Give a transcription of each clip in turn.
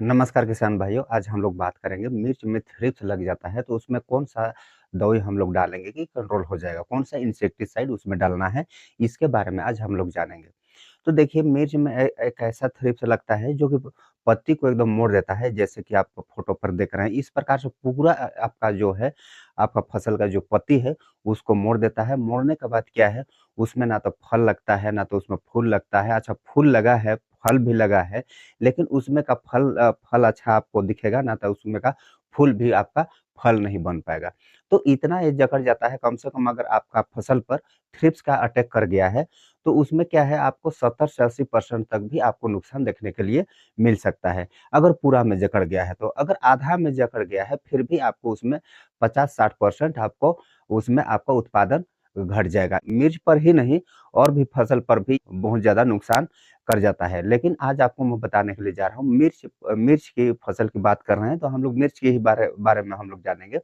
नमस्कार किसान भाइयों, आज हम लोग बात करेंगे मिर्च में थ्रिप्स लग जाता है तो उसमें कौन-सा दवाई हम लोग डालेंगे कि कंट्रोल हो जाएगा? कौन-सा इंसेक्टिसाइड उसमें डालना है, इसके बारे में आज हम लोग जानेंगे। तो देखिए मिर्च में एक ऐसा थ्रिप्स लगता है जो कि पत्ती को एकदम मोड़ देता है, जैसे कि आप फ़ोटो पर देख रहे हैं। इस प्रकार से पूरा आपका जो है, आपका फसल का जो पत्ती है, उसको मोड़ देता है। मोड़ने के बाद क्या है, उसमें ना तो फल लगता है, ना तो उसमें फूल लगता है। अच्छा फूल लगा है, फल भी लगा है, लेकिन उसमें का फल अच्छा आपको दिखेगा, ना तो उसमें का फूल भी आपका फल नहीं बन पाएगा। तो इतना ये जकड़ जाता है, कम से कम अगर आपका फसल पर थ्रिप्स का अटैक कर गया है, तो उसमें क्या है आपको 70 से 80% तक भी आपको नुकसान देखने के लिए मिल सकता है, अगर पूरा में जकड़ गया है तो। अगर आधा में जकड़ गया है, फिर भी आपको उसमें 50-60% आपको उसमें आपका उत्पादन घट जाएगा। मिर्च पर ही नहीं, और भी फसल पर भी बहुत ज़्यादा नुकसान कर जाता है। लेकिन आज आपको मैं बताने के लिए जा रहा हूँ, मिर्च की फसल की बात कर रहे हैं, तो हम लोग मिर्च के ही बारे बारे में हम लोग जानेंगे।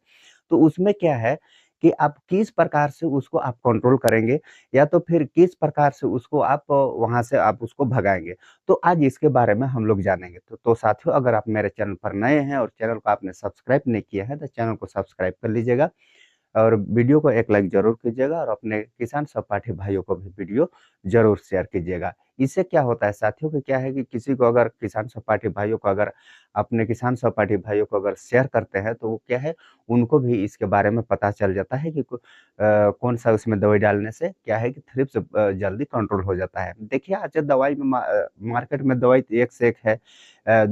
तो उसमें क्या है कि आप किस प्रकार से उसको आप कंट्रोल करेंगे, या तो फिर किस प्रकार से उसको आप वहाँ से आप उसको भगाएँगे। तो आज इसके बारे में हम लोग जानेंगे। तो साथियों, अगर आप मेरे चैनल पर नए हैं और चैनल को आपने सब्सक्राइब नहीं किया है, तो चैनल को सब्सक्राइब कर लीजिएगा और वीडियो को एक लाइक ज़रूर कीजिएगा और अपने किसान सहपाठी भाइयों को भी वीडियो ज़रूर शेयर कीजिएगा। इससे क्या होता है साथियों कि क्या है कि किसी को अगर किसान सहपाठी भाइयों को अगर अपने किसान सहपाठी भाइयों को अगर शेयर करते हैं, तो वो क्या है, उनको भी इसके बारे में पता चल जाता है कि कौन-सा उसमें दवाई डालने से क्या है कि थ्रिप्स जल्दी कंट्रोल हो जाता है। देखिए आज दवाई में मार्केट में दवाई तो एक से एक है।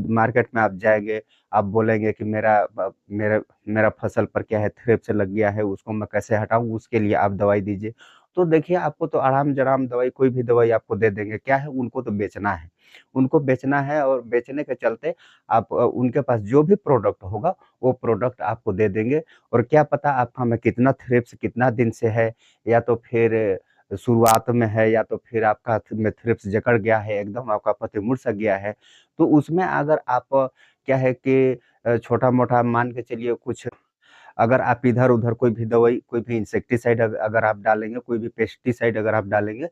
मार्केट में आप जाएँगे, आप बोलेंगे कि मेरा फसल पर क्या है थ्रिप्स लग गया है, उसको मैं कैसे हटाऊँ, उसके लिए आप दवाई दीजिए। तो देखिए आपको तो आराम-जराम दवाई, कोई भी दवाई आपको दे देंगे, क्या है उनको तो बेचना है। उनको बेचना है और बेचने के चलते आप उनके पास जो भी प्रोडक्ट होगा, वो प्रोडक्ट आपको दे देंगे, और क्या पता आपका में कितना थ्रिप्स कितना दिन से है, या तो फिर शुरुआत में है, या तो फिर आपका में थ्रिप्स जकड़ गया है, एकदम आपका पत्ती मुड़-सा गया है। तो उसमें अगर आप क्या है कि छोटा-मोटा मान के चलिए कुछ, अगर आप इधर-उधर कोई भी दवाई, कोई भी इंसेक्टिसाइड अगर आप डालेंगे, कोई भी पेस्टिसाइड अगर आप डालेंगे,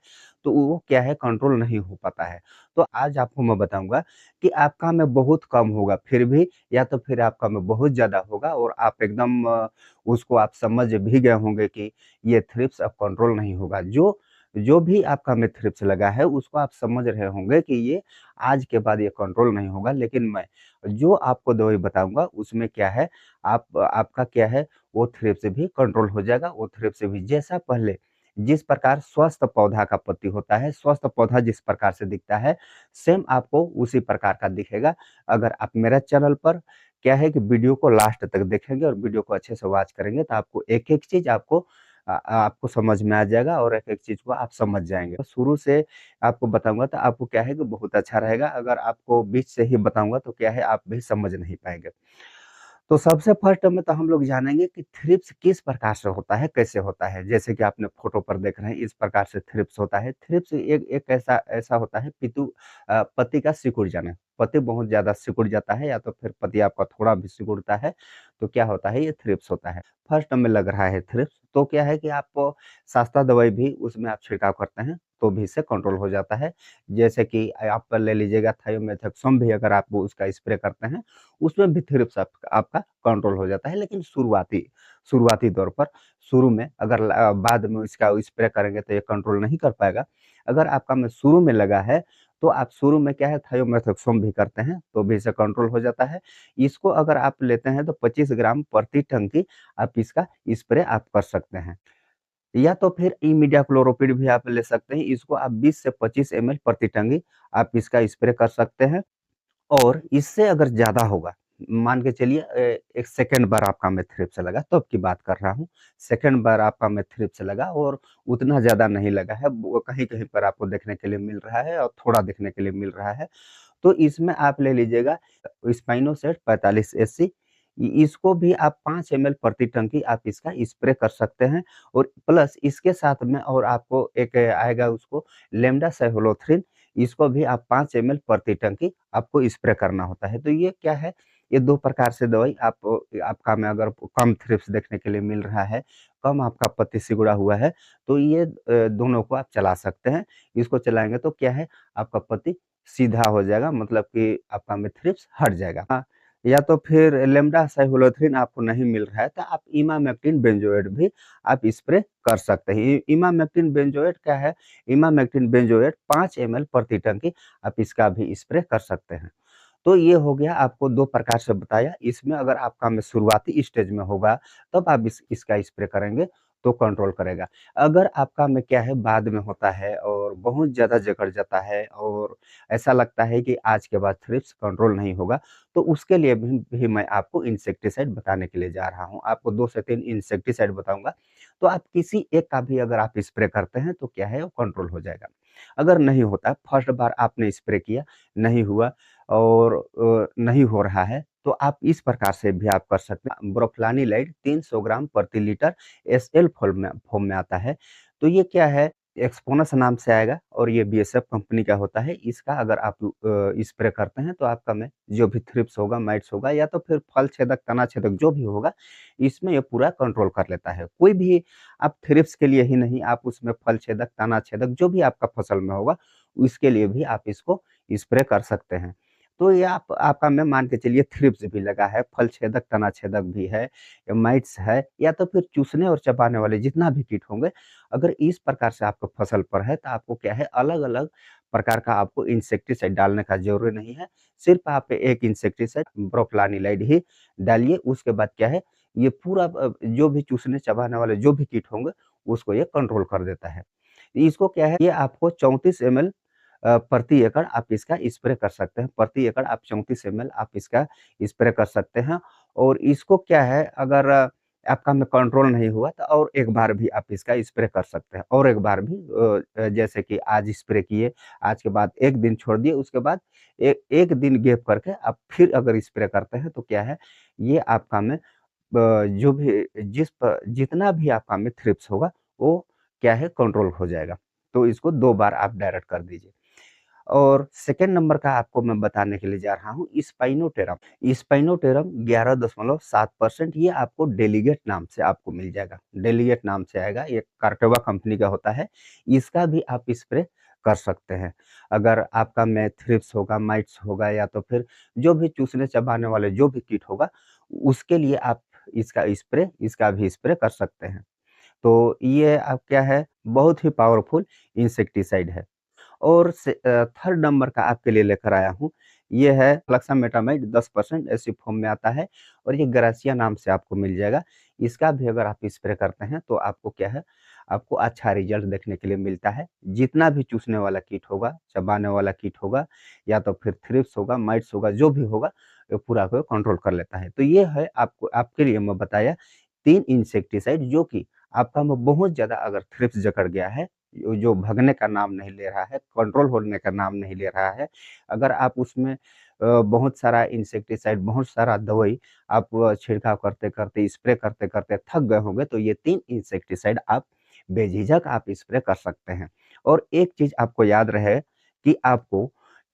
तो वो क्या है कंट्रोल नहीं हो पाता है। तो आज आपको मैं बताऊँगा कि आपका में बहुत कम होगा फिर भी, या तो फिर आपका में बहुत ज़्यादा होगा और आप एकदम उसको आप समझ भी गए होंगे कि ये थ्रिप्स अब कंट्रोल नहीं होगा। जो जो भी आपका में थ्रिप्स लगा है, उसको आप समझ रहे होंगे कि ये आज के बाद ये कंट्रोल नहीं होगा, लेकिन मैं जो आपको दवाई बताऊँगा उसमें क्या है, आपका क्या है, वो थ्रिप्स भी कंट्रोल हो जाएगा। वो थ्रिप्स भी जैसा पहले जिस प्रकार स्वस्थ पौधा का पत्ती होता है, स्वस्थ पौधा जिस प्रकार से दिखता है, सेम आपको उसी प्रकार का दिखेगा। अगर आप मेरा चैनल पर क्या है कि वीडियो को लास्ट तक देखेंगे और वीडियो को अच्छे से वॉच करेंगे, तो आपको एक-एक चीज़ आपको समझ में आ जाएगा और एक-एक चीज़ को आप समझ जाएँगे। तो शुरू से आपको बताऊँगा तो आपको क्या है कि बहुत अच्छा रहेगा, अगर आपको बीच से ही बताऊँगा तो क्या है आप भी समझ नहीं पाएँगे। तो सबसे फर्स्ट में तो हम लोग जानेंगे कि थ्रिप्स किस प्रकार से होता है, कैसे होता है। जैसे कि आपने फ़ोटो पर देख रहे हैं, इस प्रकार से थ्रिप्स होता है। थ्रिप्स एक एक ऐसा ऐसा होता है पत्ती का सिकुड़ जाना। पत्ती बहुत ज़्यादा सिकुड़ जाता है, या तो फिर पत्ती आपका थोड़ा भी सिकुड़ता है, तो क्या होता है, ये थ्रिप्स होता है। फर्स्ट में लग रहा है थ्रिप्स, तो क्या है कि आप सस्ता दवाई भी उसमें आप छिड़काव करते हैं, तो भी इससे कंट्रोल हो जाता है। जैसे कि आप ले लीजिएगा थायोमेथाक्सम भी, अगर आप वो उसका स्प्रे करते हैं, उसमें भी थ्रिप्स आपका कंट्रोल हो जाता है, लेकिन शुरुआती शुरुआती दौर पर, शुरू में अगर बाद में इसका स्प्रे करेंगे तो ये कंट्रोल नहीं कर पाएगा। अगर आपका में शुरू में लगा है, तो आप शुरू में क्या है थायोमेथाक्सम भी करते हैं, तो भी इससे कंट्रोल हो जाता है। इसको अगर आप लेते हैं तो 25 ग्राम प्रति टंकी आप इसका स्प्रे आप कर सकते हैं। या तो फिर इमिडाक्लोप्रिड भी आप ले सकते हैं, इसको आप 20 से 25 एमएल प्रति टंकी आप इसका स्प्रे कर सकते हैं। और इससे अगर ज़्यादा होगा, मान के चलिए एक सेकंड बार आपका में थ्रिप्स लगा, तब की बात कर रहा हूँ। सेकंड बार आपका में थ्रिप्स लगा और उतना ज़्यादा नहीं लगा है, वो कहीं-कहीं पर आपको देखने के लिए मिल रहा है और थोड़ा देखने के लिए मिल रहा है। तो इसमें आप ले लीजिएगा स्पाइनोसेट 45 एससी। इसको भी आप 5 एमएल प्रति टंकी आप इसका स्प्रे कर सकते हैं, और प्लस इसके साथ में और आपको एक आएगा उसको लेम्डा साइक्लोथ्रिन। इसको भी आप 5 एमएल प्रति टंकी आपको स्प्रे करना होता है। तो ये क्या है, ये 2 प्रकार से दवाई आपका में अगर कम थ्रिप्स देखने के लिए मिल रहा है, कम आपका पत्ती सिकुड़ा हुआ है, तो ये दोनों को आप चला सकते हैं। इसको चलाएँगे तो क्या है, आपका पत्ती सीधा हो जाएगा, मतलब कि आपका में थ्रिप्स हट जाएगा। हाँ, या तो फिर लैम्ब्डा साइक्लोथ्रिन आपको नहीं मिल रहा है तो आप इमामेक्टिन बेंजोएट भी आप स्प्रे कर सकते हैं। इमामेक्टिन बेंजोएट क्या है? इमामेक्टिन बेंजोएट 5 ml प्रति टंकी आप इसका भी स्प्रे कर सकते हैं। तो ये हो गया, आपको 2 प्रकार से बताया। इसमें अगर आपका में शुरुआती स्टेज में होगा तब आप इसका स्प्रे करेंगे तो कंट्रोल करेगा। अगर आपका में क्या है, बाद में होता है और बहुत ज़्यादा जकड़ जाता है और ऐसा लगता है कि आज के बाद थ्रिप्स कंट्रोल नहीं होगा, तो उसके लिए भी मैं आपको इंसेक्टिसाइड बताने के लिए जा रहा हूँ। आपको 2 से 3 इंसेक्टिसाइड बताऊँगा, तो आप किसी एक का भी अगर आप स्प्रे करते हैं तो क्या है, वो कंट्रोल हो जाएगा। अगर नहीं होता, फर्स्ट बार आपने स्प्रे किया, नहीं हुआ और नहीं हो रहा है, तो आप इस प्रकार से भी आप कर सकते हैं। ब्रोफ्लानिलाइड 300 ग्राम प्रति लीटर एसएल फॉर्म में आता है। तो ये क्या है, एक्सपोनस नाम से आएगा और ये बीएसएफ कंपनी का होता है। इसका अगर आप स्प्रे करते हैं तो आपका में जो भी थ्रिप्स होगा, माइट्स होगा या तो फिर फल छेदक, तना छेदक जो भी होगा, इसमें ये पूरा कंट्रोल कर लेता है। कोई भी आप थ्रिप्स के लिए ही नहीं, आप उसमें फल छेदक, तना छेदक जो भी आपका फसल में होगा, उसके लिए भी आप इसको स्प्रे कर सकते हैं। तो ये आपका में मान के चलिए थ्रिप्स भी लगा है, फल छेदक, तना छेदक भी है, या माइट्स है या तो फिर चूसने और चबाने वाले जितना भी कीट होंगे, अगर इस प्रकार से आपका फसल पर है तो आपको क्या है, अलग-अलग प्रकार का आपको इंसेक्टिसाइड डालने का ज़रूरी नहीं है। सिर्फ़ आप एक इंसेक्टिसाइड ब्रोफ्लानिलाइड ही डालिए, उसके बाद क्या है, ये पूरा जो भी चूसने चबाने वाले जो भी कीट होंगे, उसको ये कंट्रोल कर देता है। इसको क्या है, ये आपको 34 एमएल प्रति एकड़ आप इसका स्प्रे कर सकते हैं। प्रति एकड़ आप 34 एमएल आप इसका स्प्रे कर सकते हैं और इसको क्या है, अगर आपका में कंट्रोल नहीं हुआ तो और एक बार भी आप इसका स्प्रे कर सकते हैं और एक बार भी जैसे कि आज स्प्रे किए, आज के बाद 1 दिन छोड़ दिए, उसके बाद 1 दिन गैप करके आप फिर अगर स्प्रे करते हैं तो क्या है, ये आपका में जो भी जितना भी आपका में थ्रिप्स होगा, वो क्या है, कंट्रोल हो जाएगा। तो इसको 2 बार आप डायरेक्ट कर दीजिए। और सेकंड नंबर का आपको मैं बताने के लिए जा रहा हूँ स्पाइनोटेरम। स्पाइनोटेरम 11.7% ये आपको डेलीगेट नाम से आपको मिल जाएगा। डेलीगेट नाम से आएगा, ये कार्टेवा कंपनी का होता है। इसका भी आप स्प्रे कर सकते हैं। अगर आपका में थ्रिप्स होगा, माइट्स होगा या तो फिर जो भी चूसने चबाने वाले जो भी कीट होगा, उसके लिए आप इसका भी स्प्रे कर सकते हैं। तो ये आप क्या है, बहुत ही पावरफुल इंसेक्टिसाइड है। और थर्ड नंबर का आपके लिए लेकर आया हूँ, ये है फ्लक्सामेटामाइड 10% ऐसी फॉर्म में आता है और ये ग्रासिया नाम से आपको मिल जाएगा। इसका भी अगर आप स्प्रे करते हैं तो आपको क्या है, आपको अच्छा रिजल्ट देखने के लिए मिलता है। जितना भी चूसने वाला कीट होगा, चबाने वाला कीट होगा या तो फिर थ्रिप्स होगा, माइट्स होगा, जो भी होगा, ये पूरा को कंट्रोल कर लेता है। तो ये है आपको, आपके लिए मैं बताया 3 इंसेक्टिसाइड जो कि आपका में बहुत ज़्यादा अगर थ्रिप्स जकड़ गया है, जो भगने का नाम नहीं ले रहा है, कंट्रोल होने का नाम नहीं ले रहा है, अगर आप उसमें बहुत सारा इंसेक्टिसाइड, बहुत सारा दवाई आप छिड़काव करते-करते, स्प्रे करते-करते थक गए होंगे, तो ये 3 इंसेक्टिसाइड आप बेझिझक आप स्प्रे कर सकते हैं। और एक चीज़ आपको याद रहे कि आपको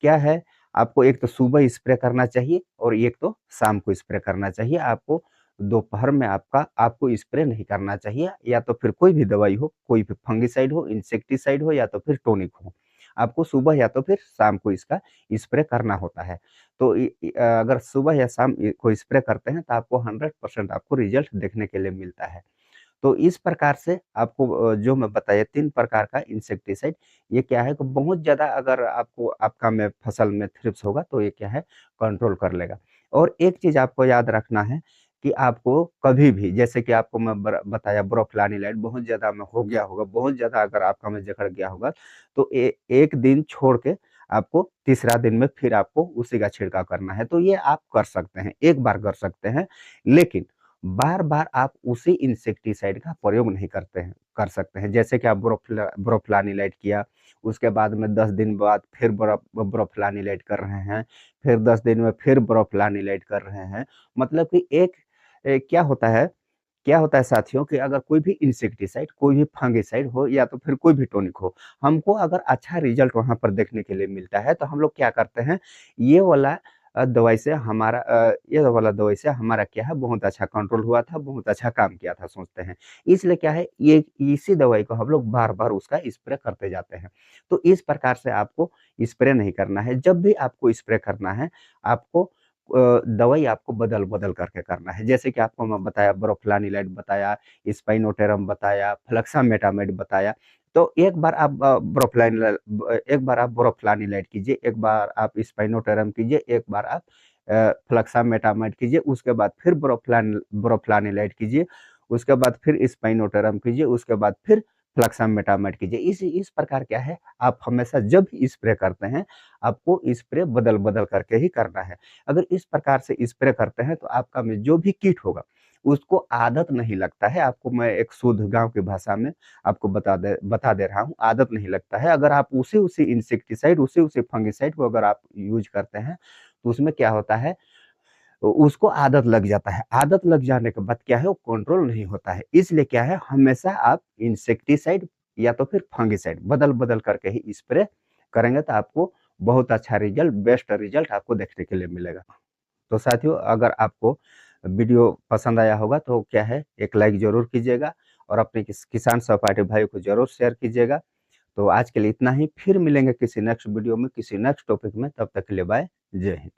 क्या है, आपको एक तो सुबह स्प्रे करना चाहिए और एक तो शाम को स्प्रे करना चाहिए। आपको दोपहर में आपको स्प्रे नहीं करना चाहिए, या तो फिर कोई भी दवाई हो, कोई भी फंगिसाइड हो, इंसेक्टिसाइड हो या तो फिर टॉनिक हो। आपको सुबह या तो फिर शाम को इसका स्प्रे करना होता है। तो अगर सुबह या शाम को स्प्रे करते हैं तो आपको 100% आपको रिजल्ट देखने के लिए मिलता है। तो इस प्रकार से आपको जो मैं बताया 3 प्रकार का इंसेक्टिसाइड, ये क्या है कि बहुत ज़्यादा अगर आपको आपका में फसल में थ्रिप्स होगा तो ये क्या है, कंट्रोल कर लेगा। और एक चीज़ आपको याद रखना है कि आपको कभी भी, जैसे कि आपको मैं बताया ब्रोफ्लानिलाइड बहुत ज़्यादा में हो गया होगा, बहुत ज़्यादा अगर आपका में जकड़ गया होगा, तो 1 दिन छोड़ के आपको तीसरा दिन में फिर आपको उसी का छिड़काव करना है। तो ये आप कर सकते हैं, एक बार कर सकते हैं, लेकिन बार-बार आप उसी इंसेक्टिसाइड का प्रयोग नहीं कर सकते हैं। जैसे कि आप ब्रोफ्लानिलाइड किया, उसके बाद में 10 दिन बाद फिर ब्रोफ्लानिलाइड कर रहे हैं, फिर 10 दिन में फिर ब्रोफ्लानिलाइड कर रहे हैं। मतलब कि क्या होता है साथियों कि अगर कोई भी इंसेक्टिसाइड, कोई भी फंगिसाइड हो या तो फिर कोई भी टॉनिक हो, हमको अगर अच्छा रिजल्ट वहाँ पर देखने के लिए मिलता है, तो हम लोग क्या करते हैं, ये वाला दवाई से हमारा ये वाला दवाई से हमारा क्या है बहुत अच्छा कंट्रोल हुआ था, बहुत अच्छा काम किया था सोचते हैं। इसलिए क्या है ये इसी दवाई को हम लोग बार-बार उसका स्प्रे करते जाते हैं। तो इस प्रकार से आपको स्प्रे नहीं करना है। जब भी आपको स्प्रे करना है, आपको दवाई आपको बदल-बदल करके करना है। जैसे कि आपको मैं बताया ब्रोफेनालाइड बताया, स्पाइनोटेरम बताया, फ्लक्सामेटामाइड बताया। तो एक बार आप ब्रोफेनालाइड कीजिए, एक बार आप स्पाइनोटेरम कीजिए, एक बार आप फ्लक्सामेटामाइड कीजिए, उसके बाद फिर ब्रोफेनालाइड कीजिए, उसके बाद फिर स्पाइनोटेरम कीजिए, उसके बाद फिर फ्लक्सामेटामाइड कीजिए। इस प्रकार क्या है, आप हमेशा जब स्प्रे करते हैं, आपको स्प्रे बदल-बदल करके ही करना है। अगर इस प्रकार से स्प्रे करते हैं तो आपका में जो भी कीट होगा, उसको आदत नहीं लगता है। आपको मैं एक शुद्ध गाँव की भाषा में आपको बता दे रहा हूँ, आदत नहीं लगता है। अगर आप उसी-उसी इंसेक्टिसाइड, उसी-उसी फंगिसाइड को अगर आप यूज़ करते हैं, तो उसमें क्या होता है, उसको आदत लग जाता है। आदत लग जाने के बाद क्या है, वो कंट्रोल नहीं होता है। इसलिए क्या है, हमेशा आप इंसेक्टिसाइड या तो फिर फंगिसाइड बदल-बदल करके ही स्प्रे करेंगे, तो आपको बहुत अच्छा रिज़ल्ट, बेस्ट रिज़ल्ट आपको देखने के लिए मिलेगा। तो साथियों, अगर आपको वीडियो पसंद आया होगा तो क्या है, एक लाइक ज़रूर कीजिएगा और अपने किसान सहपाठी भाइयों को ज़रूर शेयर कीजिएगा। तो आज के लिए इतना ही, फिर मिलेंगे किसी नेक्स्ट वीडियो में, किसी नेक्स्ट टॉपिक में, तब तक के लिए बाय, जय हिंद।